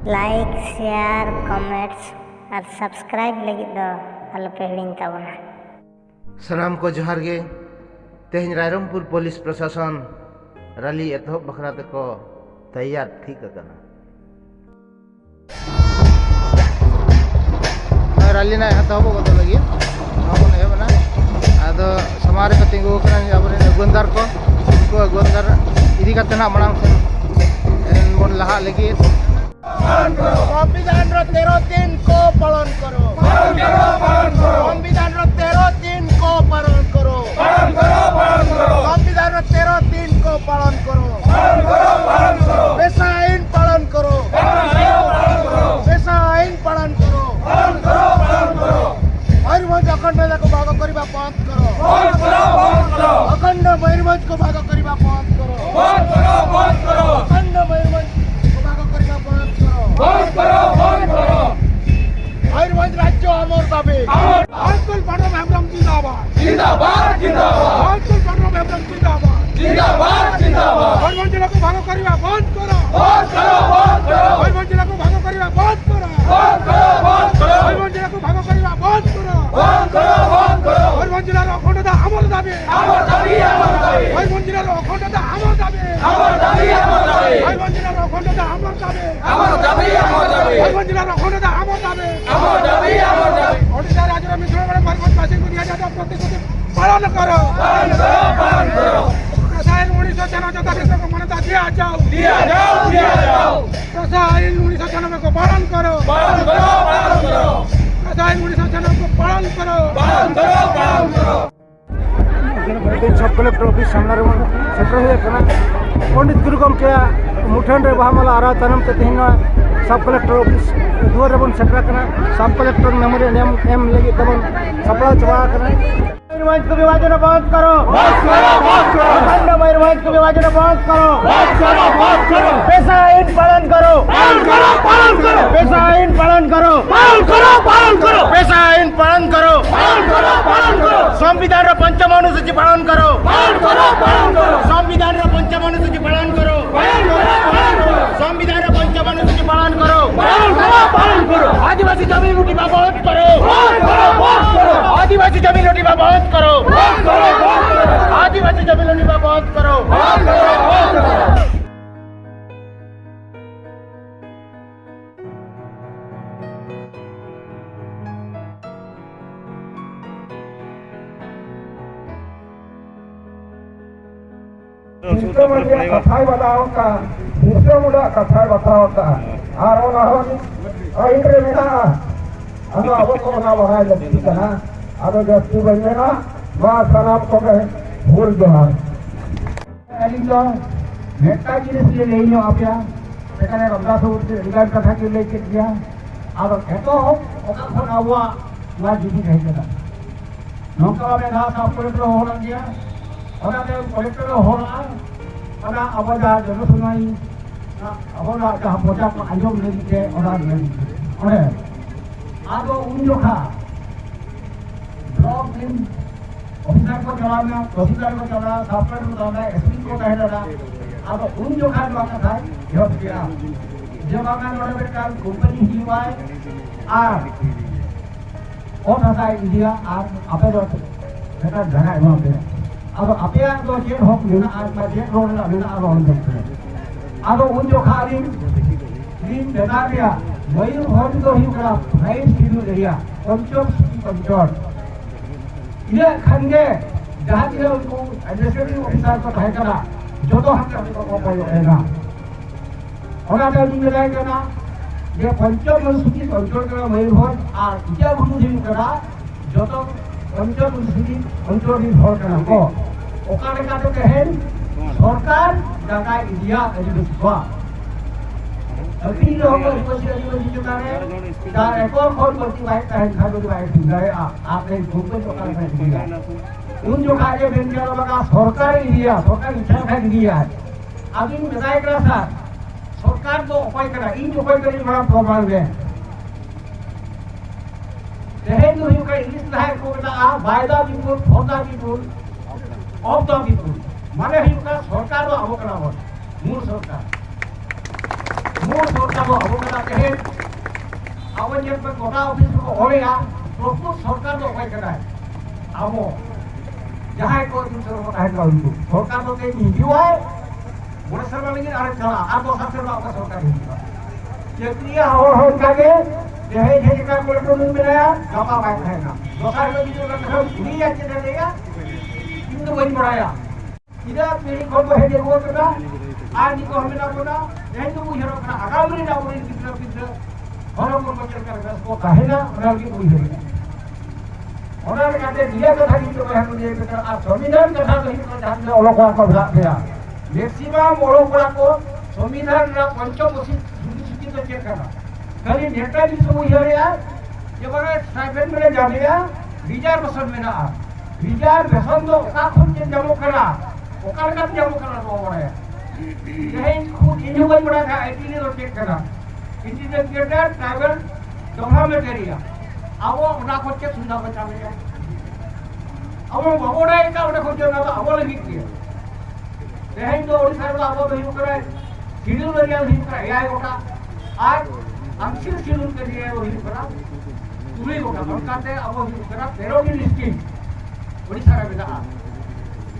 Like share comments और subscribe लगी दो आलोपे हिड़िंग ताबोना। सनाम को जोहार गे तेहन रायरंगपुर पुलिस प्रशासन रैली एतहब बखरा तको तैयार ठीक करना रैली ना एतहब को लगी नबन एबना आदो समारे को तिंगु कना आबरे अगुनदार को उनको अगुनदार इदी कतना मणांग सेन बन लहा लगी संविधान 13 दिन को पालन करो। संविधान 13 दिन को पालन करो। संविधान 13 दिन को पालन करो। पेशा आईन पालन करो। पेशा आईन पालन करो। मयूरभंज अखंडता को भाग करबा बंद करो। अखंड मयूरभंज को भाग करबा बंद करो। अखंड मयूरभंज मयूरभंज राज्य अमर दाबी आजकल पांडव हेमब्रम जिंदाबाद जिंदाबाद जिंदाबाद आजकल पांडव हेमब्रम जिंदाबाद जिंदाबाद जिंदाबाद मयूरभंज जिला को भाग करिबा बंद करो मयूरभंज जिला को भाग करिबा बंद करो मयूरभंज जिला को भाग करिबा बंद करो मयूरभंज जिलार अखंडता अमर दाबी मयूरभंज जिलार अखंडता अमर दाबी मयूरभंज जिलार अखंडता अमर दाबी मयूरभंज जिलार अखंडता अमर दाबी ओडिशा राज्य मिश्रण में मयूरभंजवासी को दिया जाता प्रतिश्रुति पालन करो प्रसायन 1996 को मान्यता दिया जाओ प्रसायन 1996 को पालन करो प्रसायन 1996 को पालन करो सब कलेक्टर ऑफिस सामने सेटर पंडित गुरु गमके मुठन रे बहामाला आरा तनम ते तेहन सब कलेक्टर ऑफिस दुआर रे बन सेटर सब कलेक्टर मेमोरियल एम लगी तबन सपड़ा चबा मयूरभंज को विभाजन बंद करो अखंड मयूरभंज को विभाजन बंद करो पेशा आईन पालन करो पेशा आईन पालन करो पेशा आईन पालन करो संविधान पंचम अनुसूची पालन करो संविधान पंचम अनुसूची पालन करो संविधान पंचम अनुसूची पालन करो आदिवासी जमीन लूटिबा बंद करो आदिवासी जमीन लूटिबा बंद करो आदिवासी जमीन लूटिबा बंद करो कथाई बताओता दूसरे मुड़ा कथाई बताओता और वो ना हो इंद्र में ना अनो अब को ना वहाँ जल्दी करना अब जल्दी बने ना माँ सनाम को कहे भूल जोहार एलिलो नेताजी ने ये ले लो आप यार सेकंड रमदास उठे रिगार्ड कथा के ले के दिया अब ऐतो ओका फोन आवा ना जीती नहीं करना नौका में ना सब कलेक्टर होना दिया और ना कलेक्टर होना और अब जा जन सुनाई अब ना जहाँ पोचा को आयोग ले दी और ले दी और अब उन जो खा ब्लॉक टीम ऑफिसर को चलाना तहसीलदार को चलाना सॉफ्टवेयर को चलाना एसपी को कह देना अब उन जो खा जो था यह किया जब आका नोड़े बेटा कंपनी ही हुआ है और था इंडिया आपे जो बेटा जगह है वहाँ पे अब आपे तो चेक हो लेना आज मैं चेक रोड लेना अब हम देखते हैं अब उन जो खा रीम बेटा दिया मयूरभंज तो ही करा प्राइस किलो एरिया पंचम पंचर ये खंडे जहाँ के उनको एडमिनिस्ट्रेटिव ऑफिसर को कहे करा जो तो हम को होएगा और आप जो लगाएगा ना ये पंचम अनुसूची कंट्रोल करा मयूरभंज और इजा गुरु जी करा जो तो पंचम अनुसूची कंट्रोल ही भर करा को ओकारे का तो कहें सरकार जगह इंडिया एजुकेशन अभी लोग यूनिवर्सिटी जो करे तार एकor खोल करती है कहीं खादो की बात है आप एक ग्रुप में चोकर है उन जो कार्य बेंचर लगा सरकार एरिया सरकार इच्छा है दिया अभी बताए करा सर सरकार को उपाय करा इन जो उपाय करी बड़ा प्रॉब्लम है रहे जो ही का इंग्लिश है को आ by the people for the people of the people माने ही का सरकार को अब करा हो मूल सरकार मूल सरकार दो अब मेरा तेहे अब ये पे कोटा ऑफिस को होएगा प्रभु सरकार दो होय कदा अब जहां को दिन सरकार है का उनको सरकार दो के हिजुआ बड़े सरकार लगी आरे चला अब तो सबसे बड़ा सरकार हिजुआ चक्रिया हो कागे देहे जे का कोई तो नहीं मिलाया जमा बात है ना दोसर लोग जो का नहीं अच्छे देगा इंद्र वही बढ़ाया इधर मेरी खबर है जे वो का आज को हमें ना बोला नहीं तो वो हीरो का आगामी ना वो कितना कितना और को बचल कर को कहे ना और की कोई है और कहते दिया तो था कि तो है मुझे बेटा आप संविधान कथा कहीं तो जान ले ओलोका को भाग गया मैक्सिमम ओलोका को संविधान ना पंचमोसी सूची तो चेक करना खाली नेता भी सब हीरो यार ये बड़ा स्टाइपेंड में जा दिया रिजर्व बसन में ना रिजर्व बसन तो का खुद के जमो करा ओकर का जमो करा तो बड़ा यही खुद इन्हें कोई बड़ा था आईटी ने तो चेक करा इंटीग्रेटेड ट्राइबल डेवलपमेंट एरिया अब उना को चेक सुनना बचा में जाए अब बगोड़ा का उन्हें खोज ना तो अब लगी किया यही तो ओडिशा में अब नहीं करे शिड्यूल एरिया नहीं करे एआई कोटा आज अंशिल शिड्यूल के लिए वो नहीं करा पूरी कोटा बनकाते अब नहीं करा पेरोडी स्कीम ओडिशा में बिना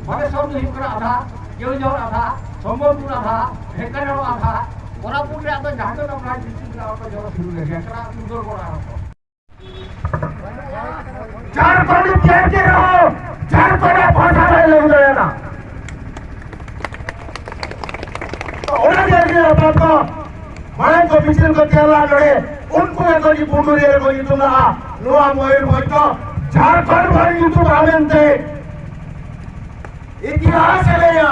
माने सब नहीं करा आधा केवल आधा संबलपुर आधा ढेंकानाल आधा कोरापुट रे अब जहां तो अपना डिस्ट्रिक्ट और तो जगह शुरू है एकरा उधर कोरा झारखंड चेंज रहो झारखंड भाषा में लोग ना तो ओना जैसे अपन को माने को मिशन को केरला लड़े उनको एक जी बुंडुरी को युतुना नुआ मोयर भइतो झारखंड भर युतु भावेंते इतिहास है या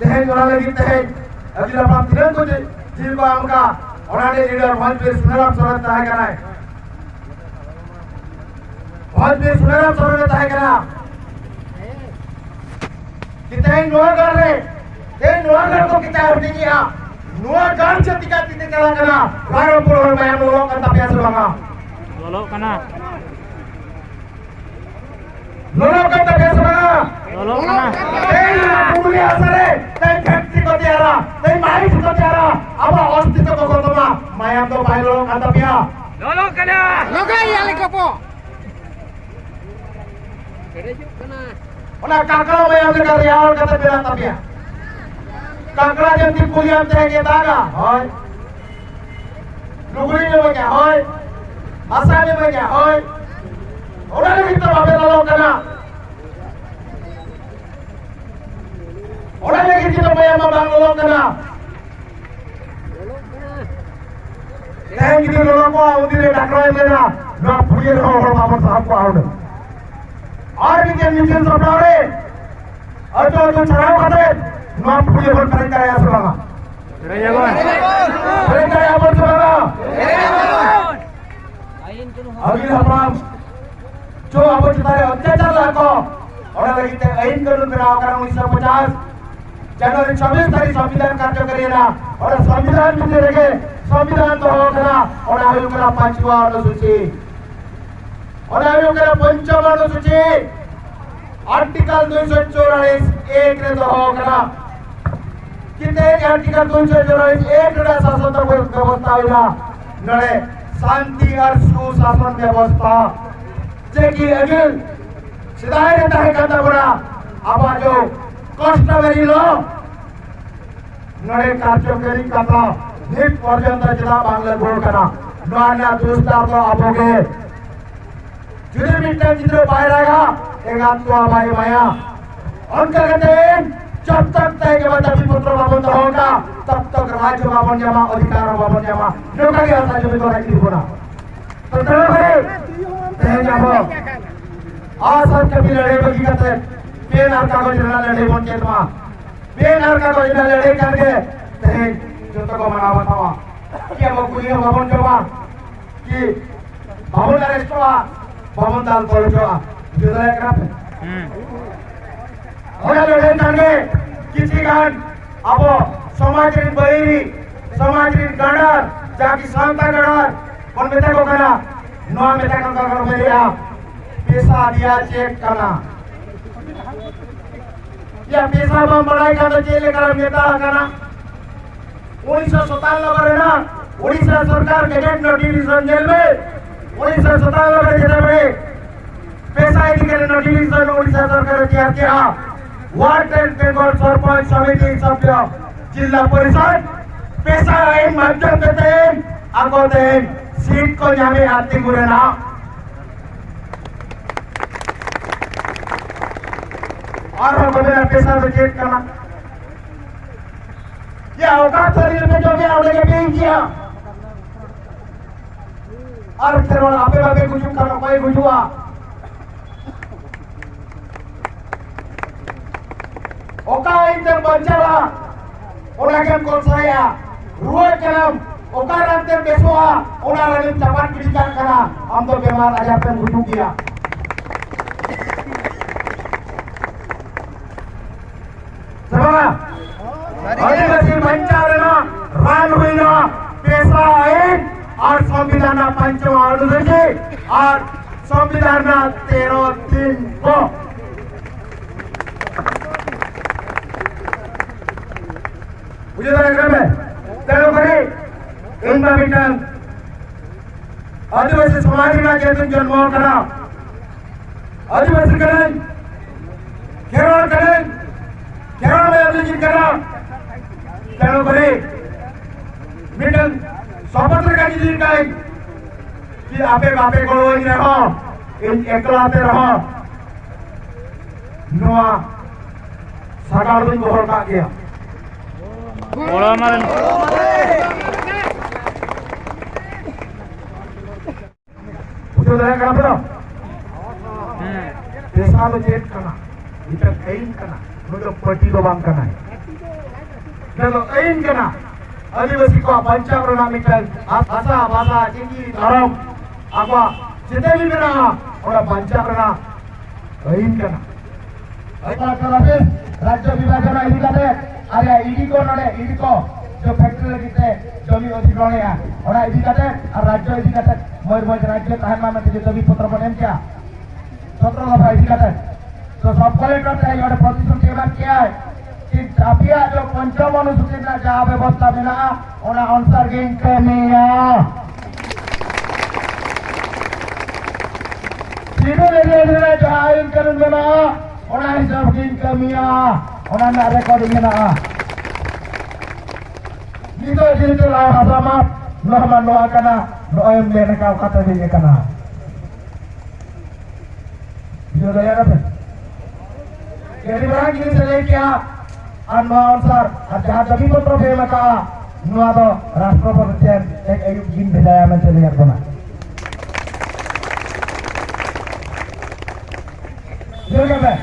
तेहें जोड़ा लगी तेहें अभी आप तिरन को जीव को हमका ओनाडे लीडर बहुत भी सुनराम सोरत है करना है बहुत भी सुनराम सोरत है करना कितने नोआगढ़ रे ते नोआगढ़ को कितना होने किया नोआगढ़ चतिका तिते करा करना रायपुर और मैं हम लोग का तपिया से लगा बोलो कना लोगों का तपिया से लगा बोलो कना पुगली असरे तै फैक्ट्री को दियारा तै माइस को दियारा अब अस्तित्व को कोतमा माया तो भाई लोग का तपिया बोलो कना लोगा याले कपो ओना काकड़ा में आगे कर यार का तपिया तपिया काकड़ा जंती पुलिया ते के दागा होय लुगड़ी में क्या होय आसानी में क्या होय ओना भी तो बाबे लोग कना orang yang kita bayar membangun kena. Yang kita lorong ko audi le dakroy mena, na puye ro ro babar sahab ko aud. Aur भी के मिशन सप्लारे, और तो चढ़ाओ खाते, ना पुye बर करेंगे या सुनागा. करेंगे या बर सुनागा. अभी हम जो अब चितारे अत्याचार लाको, और लगी ते आइन कानून बनाओ कारण 1950 जनवरी 26 तारीख संविधान कार्य करेना और संविधान में रहेंगे संविधान तो होगा और आयु का 5वां अनुसूची और आयु का 5वां अनुसूची आर्टिकल 244 एक रे तो होगा कितने आर्टिकल 244 एक रे शासन व्यवस्था होगा नड़े शांति और सुशासन व्यवस्था जे की अगिल सिधाई रहता है कहता बड़ा अब जो कष्टमेरी लो नड़े कार्यकरी कथा निक पर्यंत जिला बांग्ला गोल करा नया दोस्तार तो आपोगे जुदी मिट्टे जिधर पाएगा एक आत्मा भाई माया उनका कहते हैं जब तक तय के बाद अभी पुत्र बाबन होगा तब तक राज्य बाबन जमा अधिकार बाबन जमा नौका के आशा जो भी तो रखी होना तो चलो भाई तय जब आसर के भी लड़े बगी कहते पेन आर कागज लड़े बन के तुम पेन आर कागज लड़े करके तय जो तो को मना बतावा कि अब कोई बाबन जमा कि बाबन अरेस्ट हुआ बाबन दाल पड़ जावा जो तो एक रात ओला लड़े करके किसी गान अब समाजरी बहिरी समाजरी गणर जाकी शांता गणर कौन बेटा को करा नौ बेटा का कर मेरिया पैसा दिया चेक करना या पैसा में बढ़ाई का तो चेले कर नेता करना 1997 रे ना ओडिशा सरकार गैजेट नोटिफिकेशन जेल में 1997 जेल में पैसा अधिकारी नोटिफिकेशन ओडिशा सरकार तैयार किया वार्ड एंड बेंगल सरपंच समिति सभ्य जिला परिषद पैसा आइन माध्यम देते आगो देन सीट को जामे आती गुरे ना और हम बदला पैसा तो चेक करना ये औकात शरीर में जो भी आवड़े के पेन किया और फिर वो आपे बापे कुछ करना कोई कुछ हुआ ओका इंटर बंचाला ओना कौन सा या रुआ कलम ओका रंते बेसुआ ओना रंते चपाट किसी करा हम तो बीमार आजार पे गुजू किया समझा आदिवासी बंचारना रान हुई ना पैसा आइन और संविधान पंचम अनुसूची और संविधान 13(3) को आदिवासी समाज जन्म करा आदिवासी करें केरल में अभिजित करा मिटन स्वतंत्र का जी कि आपे बापे को रहो इन एकलाते रहो नोआ साकार दिन गोहर का गया पैसा तो चेक करना इतना ऐन करना मतलब पट्टी तो बांध करना है जब ऐन करना आदिवासी को पंचावरण मिटल भाषा भाषा जिंदगी धर्म आपा जितने भी मेरा और पंचावरण ऐन करना राज्य विभाजन अधिकारी अरे ईडी को नडे ईडी को जो फैक्ट्री लगी जमी अधिग्रहण है और अधिकारी और राज्य अधिकारी मयूरभंज राज्य तहमा में जो जमी पत्र बने क्या 17 दफा अधिकारी तो सब कलेक्टर चाहिए और प्रतिशत के बाद क्या है कि जापिया जो पंचम अनुसूची ना जहाँ व्यवस्था मिला उन्हें अनुसार गेन करनिया तीनों लेने जो आयन करण मिला उन्हें सब गेन करनिया उन्हें रिकॉर्डिंग मिला नितो जिनको लाओ हजामा नहमान नोआ करना नोएम लेने का कथा दीजिए करना जो दया करते यदि बड़ा किसी से ले क्या अनुसार जहाँ जमी को ट्रॉफी में कहा नोआ तो राष्ट्रपति एक एक दिन भेजाया में चले जाता ना जो कहते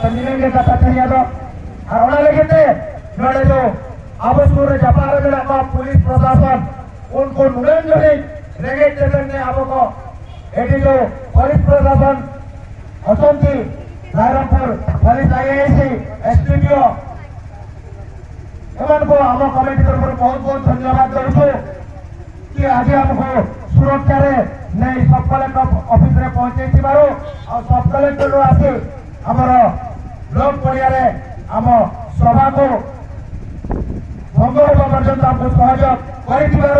संजीवन के कथा चाहिए तो और उन्हें लेके थे नोड़े जो अब सूर्य जापार में लगा पुलिस प्रशासन उनको नुड़न जो है रेगेट स्टेशन ने आपको एडी जो पुलिस प्रशासन असंती रायरंगपुर पुलिस आईएएसी एसपीओ एमन को हम कमेटी तरफ बहुत बहुत धन्यवाद देउछु कि आज हमको सुरक्षा रे नहीं सब कलेक्टर ऑफिस रे पहुंचे थिबारो और सब कलेक्टर आसी हमर लोक पड़िया रे हम सभा को भंग पर्यंत हमको सहयोग कर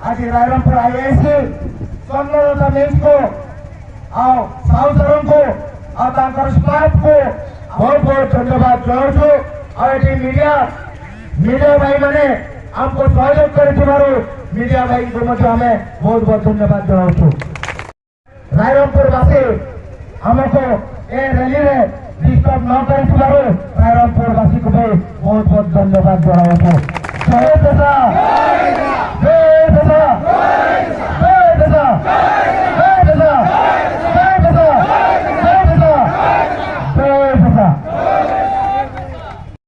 आज रायरंगपुर आईएएसी चंद्रलता न्यूज को और साउथरन को और स्टाफ को बहुत बहुत धन्यवाद जनाऊँ और ये मीडिया भाई मैंने हमको सहयोग कर मीडिया भाई को हमें बहुत बहुत धन्यवाद जनाऊँ रायरंगपुर वासी हमको ये रैली में डिस्टर्ब न कर रायरंगपुर वासी को भी बहुत बहुत धन्यवाद जनाऊँ।